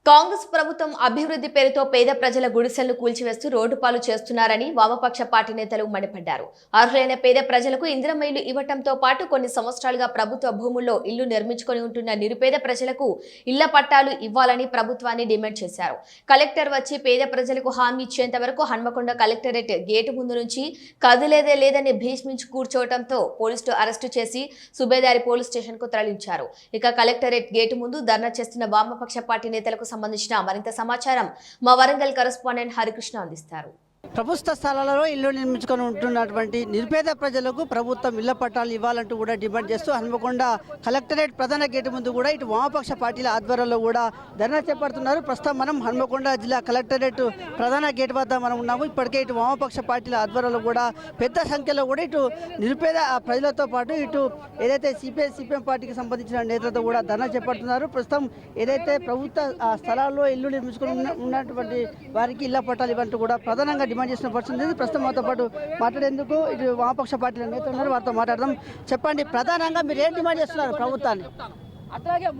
కాంగ్రెస్ ప్రభుత్వం అభివృద్ధి పేరుతో పేద ప్రజల గుడిసెలను కూల్చివేస్తూ రోడ్డు పాలు చేస్తున్నారని వామపక్ష పార్టీ నేతలు మండిపడ్డారు. అర్హులైన పేద ప్రజలకు ఇందిరమ్మ ఇల్లు ఇవ్వటంతో పాటు కొన్ని సంవత్సరాలుగా ప్రభుత్వ భూముల్లో ఇల్లు నిర్మించుకొని ఉంటున్న నిరుపేద ప్రజలకు ఇళ్ల పట్టాలు ఇవ్వాలని ప్రభుత్వాన్ని డిమాండ్ చేశారు. కలెక్టర్ వచ్చి పేద ప్రజలకు హామీ ఇచ్చేంత వరకు హన్మకొండ కలెక్టరేట్ గేటు ముందు నుంచి కదిలేదే లేదని భీష్మించి కూర్చోవడంతో పోలీసులు అరెస్టు చేసి సుబేదారి పోలీస్ స్టేషన్ కు తరలించారు. ఇక కలెక్టరేట్ గేటు ముందు ధర్నా చేస్తున్న వామపక్ష పార్టీ నేతలకు సంబంధించిన మరింత సమాచారం మా వరంగల్ కరెస్పాండెంట్ హరికృష్ణ అందిస్తారు. ప్రభుత్వ స్థలాలలో ఇల్లు నిర్మించుకొని ఉంటున్నటువంటి నిరుపేద ప్రజలకు ప్రభుత్వం ఇళ్ల పట్టాలు ఇవ్వాలంటూ కూడా డిమాండ్ చేస్తూ హన్మకొండ కలెక్టరేట్ ప్రధాన గేటు ముందు కూడా ఇటు వామపక్ష పార్టీల ఆధ్వర్యంలో కూడా ధర్నా చేపడుతున్నారు. ప్రస్తుతం మనం హన్మకొండ జిల్లా కలెక్టరేట్ ప్రధాన గేటు వద్ద మనం ఉన్నాము. ఇప్పటికే ఇటు వామపక్ష పార్టీల ఆధ్వర్యంలో కూడా పెద్ద సంఖ్యలో కూడా ఇటు నిరుపేద ప్రజలతో పాటు ఇటు ఏదైతే సిపిఎం పార్టీకి సంబంధించిన నేతలతో కూడా ధర్నా చేపడుతున్నారు. ప్రస్తుతం ఏదైతే ప్రభుత్వ స్థలాల్లో ఇల్లు నిర్మించుకొని ఉన్నటువంటి వారికి ఇళ్ల పట్టాలు ఇవ్వంటూ కూడా ప్రధానంగా డిమాండ్ చేసిన పరిస్థితి. ప్రస్తుతం మాతో పాటు మాట్లాడేందుకు ఇటు వామపక్ష పార్టీల నేతలు ఉన్నారు, వారితో మాట్లాడదాం. చెప్పండి, ప్రధానంగా మీరు ఏం డిమాండ్ చేస్తున్నారు ప్రభుత్వాన్ని?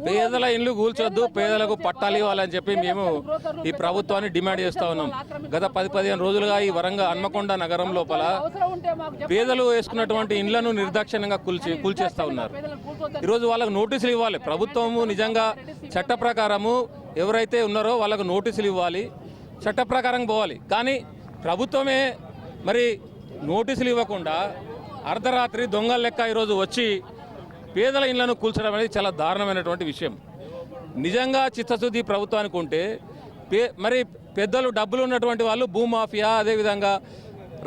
పేదల ఇల్లు కూల్చొద్దు, పేదలకు పట్టాలు ఇవ్వాలని చెప్పి మేము ఈ ప్రభుత్వాన్ని డిమాండ్ చేస్తూ ఉన్నాం. గత 10-15 రోజులుగా ఈ వరంగల్ హన్మకొండ నగరం లోపల పేదలు వేసుకున్నటువంటి ఇండ్లను నిర్దాక్షిణ్యంగా కూల్చేస్తూ ఉన్నారు. ఈరోజు వాళ్ళకు నోటీసులు ఇవ్వాలి. ప్రభుత్వము నిజంగా చట్ట ప్రకారము ఎవరైతే ఉన్నారో వాళ్ళకు నోటీసులు ఇవ్వాలి, చట్ట ప్రకారం పోవాలి. కానీ ప్రభుత్వమే మరి నోటీసులు ఇవ్వకుండా అర్ధరాత్రి దొంగల లెక్క ఈరోజు వచ్చి పేదల ఇళ్లను కూల్చడం అనేది చాలా దారుణమైనటువంటి విషయం. నిజంగా చిత్తశుద్ధి ప్రభుత్వానికి ఉంటే మరి పెద్దలు డబ్బులు ఉన్నటువంటి వాళ్ళు భూమాఫియా, అదేవిధంగా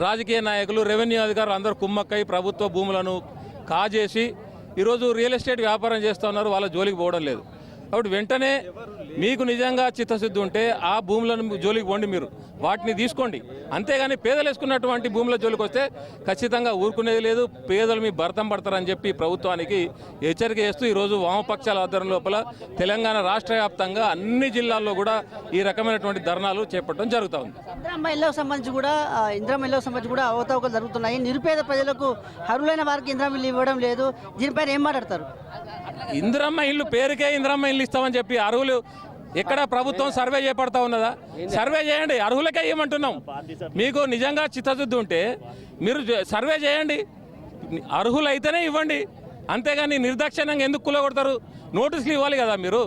రాజకీయ నాయకులు, రెవెన్యూ అధికారులు అందరూ కుమ్మక్కై ప్రభుత్వ భూములను కాజేసి ఈరోజు రియల్ ఎస్టేట్ వ్యాపారం చేస్తూ ఉన్నారు. వాళ్ళ జోలికి పోవడం లేదు. కాబట్టి వెంటనే మీకు నిజంగా చిత్తశుద్ధి ఉంటే ఆ భూములను జోలికి పోండి, మీరు వాటిని తీసుకోండి. అంతేగాని పేదలు వేసుకున్నటువంటి భూముల జోలికి వస్తే ఖచ్చితంగా ఊరుకునేది లేదు. పేదలు మీ భర్తం పడతారని చెప్పి ప్రభుత్వానికి హెచ్చరిక చేస్తూ ఈరోజు వామపక్షాల ఆధ్వర్యం లోపల తెలంగాణ రాష్ట్ర వ్యాప్తంగా అన్ని జిల్లాల్లో కూడా ఈ రకమైనటువంటి ధర్నాలు చేపట్టడం జరుగుతూ ఉంది. ఇందిరమ్మ ఇళ్లకు సంబంధించి కూడా అవకతవకలు జరుగుతున్నాయి. నిరుపేద ప్రజలకు అర్హులైన వారికి ఇందిరమ్మ ఇల్లు ఇవ్వడం లేదు. దీనిపైన ఏం మాట్లాడతారు? ఇందిరమ్మ ఇల్లు పేరుకే ఇందిరమ్మ ఇల్లు ఇస్తామని చెప్పి అర్హులు ఎక్కడ ప్రభుత్వం సర్వే చేపడతా ఉన్నదా? సర్వే చేయండి, అర్హులకే ఇవ్వమంటున్నాం. మీకు నిజంగా చిత్తశుద్ధి ఉంటే మీరు సర్వే చేయండి, అర్హులైతేనే ఇవ్వండి. అంతేగాని నిర్దాక్షిణ్యంగా ఎందుకు కూలగొడతారు? నోటీసులు ఇవ్వాలి కదా. మీరు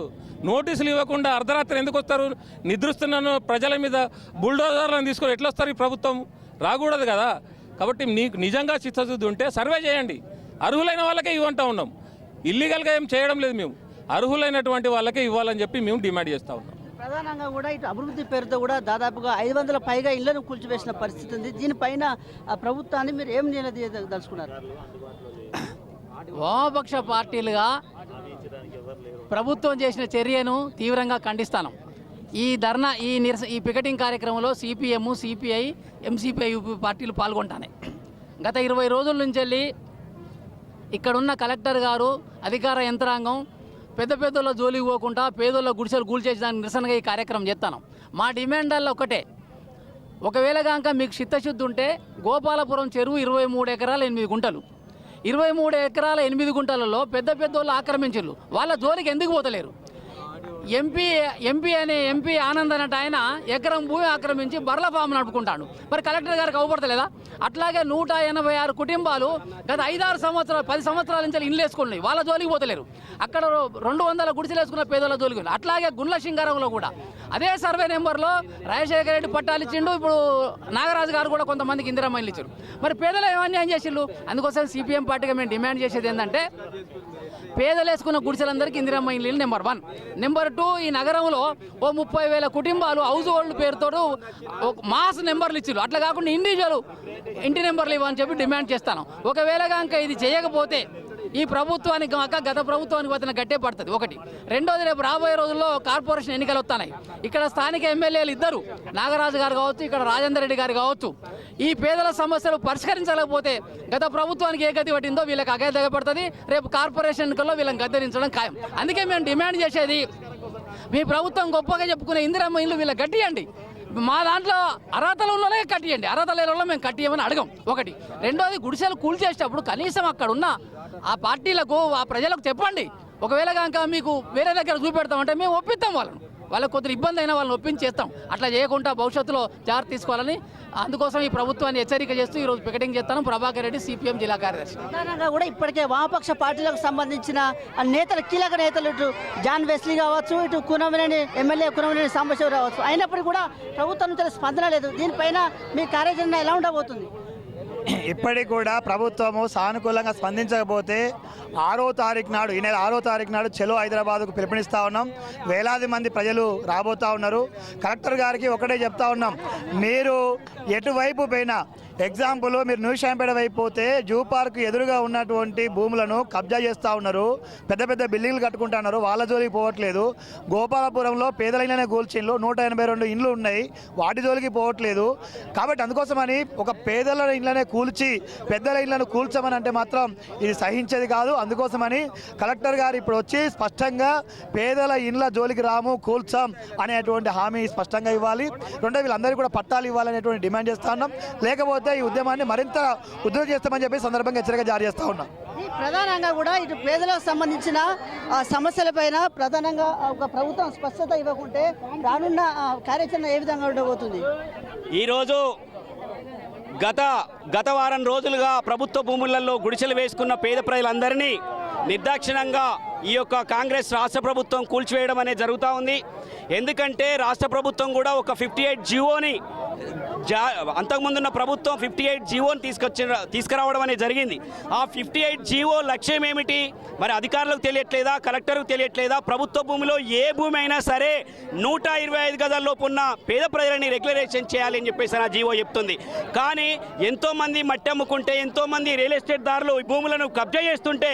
నోటీసులు ఇవ్వకుండా అర్ధరాత్రి ఎందుకు వస్తారు? నిద్రిస్తున్న ప్రజల మీద బుల్డోజర్లను తీసుకొని ఎట్లా వస్తారు? ఈ ప్రభుత్వం రాకూడదు కదా. కాబట్టి నీకు నిజంగా చిత్తశుద్ధి ఉంటే సర్వే చేయండి, అర్హులైన వాళ్ళకే ఇవ్వంటా ఉన్నాం. ఇల్లీగల్గా ఏం చేయడం లేదు. మేము అర్హులైనటువంటి వాళ్ళకే ఇవ్వాలని చెప్పి మేము డిమాండ్ చేస్తూ ఉన్నాం. ప్రధానంగా కూడా ఇటు అభివృద్ధి పేరుతో కూడా దాదాపుగా 500 పైగా ఇళ్లను కూల్చివేసిన పరిస్థితి ఉంది. దీనిపైన ప్రభుత్వాన్ని మీరు ఏం నిలదీయదలుచుకున్నారు? వామపక్ష పార్టీలుగా ప్రభుత్వం చేసిన చర్యను తీవ్రంగా ఖండిస్తాను. ఈ ధర్నా ఈ పికెటింగ్ కార్యక్రమంలో సిపిఎం, సిపిఐ, ఎంసిపిఐ పార్టీలు పాల్గొంటాయి. గత 20 రోజుల నుంచి వెళ్ళి ఇక్కడున్న కలెక్టర్ గారు, అధికార యంత్రాంగం పెద్దల జోలికి పోకుండా పేదోళ్ళ గుడిసెలు కూల్చేసేదానికి నిరసనగా ఈ కార్యక్రమం చేస్తాను. మా డిమాండ్ల్లో ఒకటే, ఒకవేళ కనుక మీకు చిత్తశుద్ధి ఉంటే గోపాలపురం చెరువు 23 ఎకరాల 8 గుంటలు, 23 ఎకరాల 8 గుంటలలో పెద్దోళ్ళు ఆక్రమించారు. వాళ్ళ జోలికి ఎందుకు పోతలేరు? ఎంపీ ఆనంద్ అన్నట్టు ఆయన ఎకరం భూమి ఆక్రమించి బర్ల ఫామ్ నడుపుకుంటాడు. మరి కలెక్టర్ గారికి అవపడతలేదా? అట్లాగే 186 కుటుంబాలు గత 5-6 సంవత్సరాలు 10 సంవత్సరాల నుంచి ఇల్లు వేసుకున్నాయి. వాళ్ళ జోలికి పోతలేరు. అక్కడ 200 గుడిసెలు వేసుకున్న పేదల జోలికి. అట్లాగే గుండ్ల సింగారంలో కూడా అదే సర్వే నెంబర్లో రాజశేఖర రెడ్డి పట్టాలు ఇచ్చిండు. ఇప్పుడు నాగరాజు గారు కూడా కొంతమందికి ఇందిరమ్మ ఇల్లు ఇచ్చారు. మరి పేదలు ఏమన్నా ఏం చేసిండు? అందుకోసం సిపిఎం పార్టీగా మేము డిమాండ్ చేసేది ఏంటంటే, పేదలు వేసుకున్న గుడిసెలందరికీ ఇందిరమ్మ ఇల్లు నెంబర్ 1. నెంబర్ 2, ఈ నగరంలో 30,000 కుటుంబాలు హౌస్ హోల్డ్ పేరుతో మాస్ నెంబర్లు ఇచ్చారు. అట్లా కాకుండా ఇండివిజువల్ ఇంటి నెంబర్లు ఇవ్వని చెప్పి డిమాండ్ చేస్తాను. ఒకవేళ కనుక ఇది చేయకపోతే ఈ ప్రభుత్వానికి కాక గత ప్రభుత్వానికి వదిన గట్టే పడుతుంది. ఒకటి. రెండోది, రేపు రాబోయే రోజుల్లో కార్పొరేషన్ ఎన్నికలు వస్తున్నాయి. ఇక్కడ స్థానిక ఎమ్మెల్యేలు ఇద్దరు, నాగరాజు గారు కావచ్చు, ఇక్కడ రాజేందర్ రెడ్డి గారు కావచ్చు, ఈ పేదల సమస్యలు పరిష్కరించలేకపోతే గత ప్రభుత్వానికి ఏ గతి పట్టిందో వీళ్ళకి అగే పడుతుంది. రేపు కార్పొరేషన్ ఎన్నికల్లో వీళ్ళని గద్దెరించడం ఖాయం. అందుకే మేము డిమాండ్ చేసేది, మీ ప్రభుత్వం గొప్పగా చెప్పుకునే ఇందిరమ్మ ఇల్లు వీళ్ళకి కట్టియండి. మా దాంట్లో అర్హతలు ఉన్నోళ్ళే కట్టియండి, అర్హత లేని వాళ్ళు మేము కట్టియమని అడగం. ఒకటి. రెండోది, గుడిసెలు కూల్చేసేటప్పుడు కనీసం అక్కడ ఉన్న ఆ పార్టీలకు, ఆ ప్రజలకు చెప్పండి. ఒకవేళ కనుక మీకు వేరే దగ్గర చూపెడతామంటే మేము ఒప్పిస్తాం వాళ్ళను. వాళ్ళకి కొద్దిగా ఇబ్బంది అయినా వాళ్ళని ఒప్పించి చేస్తాం. అట్లా చేయకుండా భవిష్యత్తులో జాగ్రత్త తీసుకోవాలని అందుకోసం ఈ ప్రభుత్వాన్ని హెచ్చరిక చేస్తూ ఈరోజు పికెటింగ్ చేస్తాను. ప్రభాకర్ రెడ్డి, సిపిఎం జిల్లా కార్యదర్శి. ప్రధానంగా కూడా ఇప్పటికే వామపక్ష పార్టీలకు సంబంధించిన నేతలు, కీలక నేతలు, ఇటు జాన్ వెస్లీ కావచ్చు, ఇటు కునమనేని ఎమ్మెల్యే కునమనేని సాంబశివరావు కావచ్చు, అయినప్పటికీ కూడా ప్రభుత్వం నుంచి స్పందన లేదు. దీనిపైన మీ కార్యాచరణ ఎలా ఉండబోతుంది? ఇప్పటికి కూడా ప్రభుత్వము సానుకూలంగా స్పందించకపోతే 6వ తారీఖు నాడు, ఈ నెల 6వ తారీఖు నాడు చలో హైదరాబాద్కు పిలుపునిస్తూ ఉన్నాం. వేలాది మంది ప్రజలు రాబోతూ ఉన్నారు. కలెక్టర్ గారికి ఒకటే చెప్తా ఉన్నాం, మీరు ఎటువైపు పోయినా, ఎగ్జాంపుల్ మీరు న్యూషాంపేట వైపు పోతే జూ పార్క్ ఎదురుగా ఉన్నటువంటి భూములను కబ్జా చేస్తూ ఉన్నారు, పెద్ద పెద్ద బిల్డింగ్లు కట్టుకుంటున్నారు, వాళ్ళ జోలికి పోవట్లేదు. గోపాలపురంలో పేదలైననే కూల్చిన్లు 182 ఇండ్లు ఉన్నాయి, వాటి జోలికి పోవట్లేదు. కాబట్టి అందుకోసమని ఒక పేదల ఇండ్లనే కూల్చి పెద్దల ఇండ్లను కూల్చమని అంటే మాత్రం ఇది సహించేది కాదు. అందుకోసమని కలెక్టర్ గారు ఇప్పుడు వచ్చి స్పష్టంగా పేదల ఇండ్ల జోలికి రాము, కూల్చాం అనేటువంటి హామీ స్పష్టంగా ఇవ్వాలి. రెండో వీళ్ళందరికీ కూడా పట్టాలు ఇవ్వాలనేటువంటి డిమాండ్ చేస్తా ఉన్నాం. లేకపోతే ఈ ఉద్యమాన్ని మరింత ఉధృతం చేస్తామని చెప్పి సందర్భంగా హెచ్చరిక జారీ చేస్తా ఉన్నాం. ఈ ప్రధానంగా కూడా ఇటు పేదలకు సంబంధించిన సమస్యలపైన ప్రధానంగా ఒక ప్రభుత్వం స్పష్టత ఇవ్వకుంటే రానున్న కార్యాచరణ ఏ విధంగా ఉండబోతుంది? ఈరోజు గత వారం రోజులుగా ప్రభుత్వ భూములలో గుడిసెలు వేసుకున్న పేద ప్రజలందరినీ నిర్దాక్షిణ్యంగా ఈ యొక్క కాంగ్రెస్ రాష్ట్ర ప్రభుత్వం కూల్చివేయడం అనేది జరుగుతూ ఉంది. ఎందుకంటే రాష్ట్ర ప్రభుత్వం కూడా ఒక 58 జీవోని అంతకుముందున్న ప్రభుత్వం 58 జీవోని తీసుకురావడం అనేది జరిగింది. ఆ 58 జీవో లక్ష్యం ఏమిటి మరి అధికారులకు తెలియట్లేదా, కలెక్టర్కు తెలియట్లేదా? ప్రభుత్వ భూమిలో ఏ భూమి అయినా సరే 125 గజాల్లోపు ఉన్న పేద ప్రజలని రెగ్యులరేషన్ చేయాలి అని చెప్పేసి ఆ జీవో చెప్తుంది. కానీ ఎంతోమంది మట్టి అమ్ముకుంటే, ఎంతోమంది రియల్ ఎస్టేట్ దారులు ఈ భూములను కబ్జా చేస్తుంటే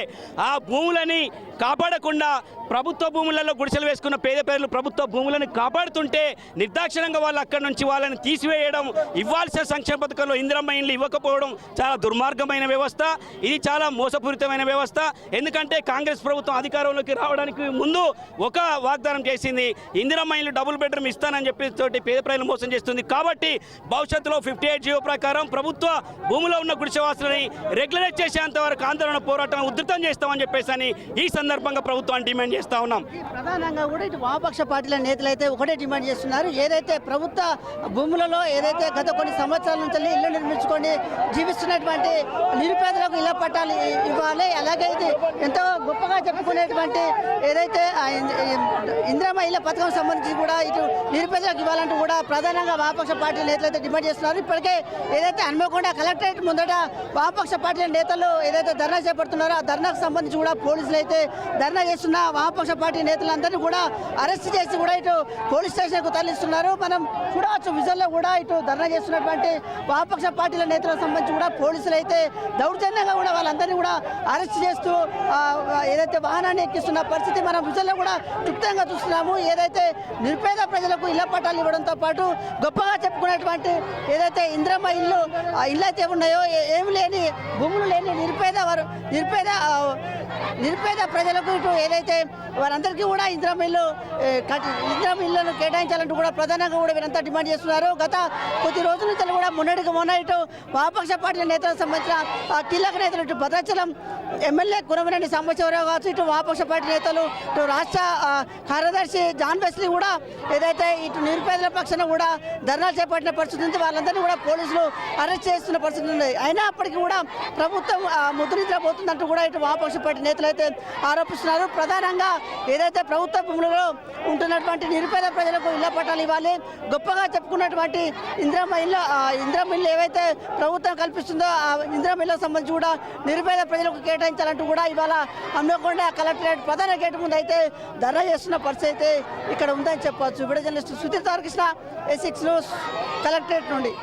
ఆ భూములని కాపాడకుండా ప్రభుత్వ భూములలో గుడిసెలు వేసుకున్న పేద ప్రజలు ప్రభుత్వ భూములను కాపాడుతుంటే నిర్దాక్షిణ్యంగా వాళ్ళు అక్కడి నుంచి వాళ్ళని తీసివేయడం, ఇవ్వాల్సిన సంక్షేమ పథకంలో ఇందిరమ్మ ఇండ్లు ఇవ్వకపోవడం చాలా దుర్మార్గమైన వ్యవస్థ. ఇది చాలా మోసపూరితమైన వ్యవస్థ. ఎందుకంటే కాంగ్రెస్ ప్రభుత్వం అధికారంలోకి రావడానికి ముందు ఒక వాగ్దానం చేసింది, ఇందిరమ్మ ఇండ్లు డబుల్ బెడ్రూమ్ ఇస్తానని చెప్పి తోటి పేద ప్రజలు మోసం చేస్తుంది. కాబట్టి భవిష్యత్తులో 58 జీవో ప్రకారం ప్రభుత్వ భూమిలో ఉన్న గుడిసెవాసులని రెగ్యులైజ్ చేసేంత వరకు ఆందోళన పోరాటం ఉధృతం చేస్తామని చెప్పేసి ఈ సందర్భంగా ప్రభుత్వాన్ని డిమాండ్ చేస్తా ఉన్నాం. ప్రధానంగా కూడా ఇటు వామపక్ష పార్టీల నేతలు అయితే ఒకటే డిమాండ్ చేస్తున్నారు, ఏదైతే ప్రభుత్వ భూములలో ఏదైతే గత కొన్ని సంవత్సరాల నుంచి ఇల్లు నిర్మించుకొని జీవిస్తున్నటువంటి నిరుపేదలకు ఇళ్ల పట్టాలు ఇవ్వాలి. అలాగే ఇది ఎంతో గొప్పగా చెప్పుకునేటువంటి ఏదైతే ఇందిరమ్మ ఇళ్ల పథకం సంబంధించి కూడా ఇటు నిరుపేదలకు ఇవ్వాలంటూ కూడా ప్రధానంగా వామపక్ష పార్టీల నేతలు అయితే డిమాండ్ చేస్తున్నారు. ఇప్పటికే ఏదైతే హన్మకొండ కలెక్టరేట్ ముందట వామపక్ష పార్టీల నేతలు ఏదైతే ధర్నా చేపడుతున్నారో ఆ ధర్నాకు సంబంధించి కూడా పోలీసులు అయితే ధర్నా చేస్తున్న వామపక్ష పార్టీ నేతలందరినీ కూడా అరెస్ట్ చేసి కూడా ఇటు పోలీస్ స్టేషన్కు తరలిస్తున్నారు. మనం చూడవచ్చు విజువల్లో కూడా ఇటు ధర్నా చేస్తున్నటువంటి వామపక్ష పార్టీల నేతలకు సంబంధించి కూడా పోలీసులు అయితే దౌర్జన్యంగా కూడా వాళ్ళందరినీ కూడా అరెస్ట్ చేస్తూ ఏదైతే వాహనాన్ని ఎక్కిస్తున్న పరిస్థితి మనం విజువల్లో కూడా క్లుప్తంగా చూస్తున్నాము. ఏదైతే నిరుపేద ప్రజలకు ఇళ్ల పట్టాలు ఇవ్వడంతో పాటు గొప్పగా చెప్పుకునేటువంటి ఏదైతే ఇందిరమ్మ ఇల్లు అయితే ఉన్నాయో, ఏమి లేని భూములు లేని నిరుపేద ప్రజలకు ఇటు ఏదైతే వారందరికీ కూడా ఇందిరమ్మ ఇళ్లను కేటాయించాలంటూ కూడా ప్రధానంగా కూడా వీరంతా డిమాండ్ చేస్తున్నారు. గత కొద్ది రోజుల నుంచి కూడా మొన్న ఇటు వామపక్ష పార్టీల నేతలకు సంబంధించిన కీలక నేతలు ఇటు భద్రాచలం ఎమ్మెల్యే కురమనేని సాంబశివరావు కావచ్చు, ఇటు వామపక్ష పార్టీ నేతలు, ఇటు రాష్ట్ర కార్యదర్శి జాన్ వెస్లీ కూడా ఏదైతే ఇటు నిరుపేదల పక్షాన కూడా ధర్నాలు చేపట్టిన పరిస్థితి ఉంది. వాళ్ళందరినీ కూడా పోలీసులు అరెస్ట్ చేస్తున్న పరిస్థితి ఉంది. అయినప్పటికీ కూడా ప్రభుత్వం ముద్రించబోతుందంటూ కూడా ఇటు వామపక్ష పార్టీ నేతలు అయితే ఆరోపిస్తున్నారు. ప్రధానంగా ఏదైతే ప్రభుత్వ భూములలో ఉంటున్నటువంటి నిరుపేద ప్రజలకు ఇళ్ల పట్టాలు ఇవ్వాలి, గొప్పగా చెప్పుకున్నటువంటి ఇందిరమ్మ ఇల్లు ఏవైతే ప్రభుత్వం కల్పిస్తుందో ఆ ఇందిరమ్మ ఇళ్లకు సంబంధించి కూడా నిరుపేద ప్రజలకు కేటాయించాలంటూ కూడా ఇవాళ హన్మకొండ కలెక్టరేట్ ప్రధాన గేటు ముందు అయితే ధర్నా చేస్తున్న పరిస్థితి అయితే ఇక్కడ ఉందని చెప్పవచ్చు. Video journalist Sudheer Tarakrishna, A6 news, collectorate నుండి.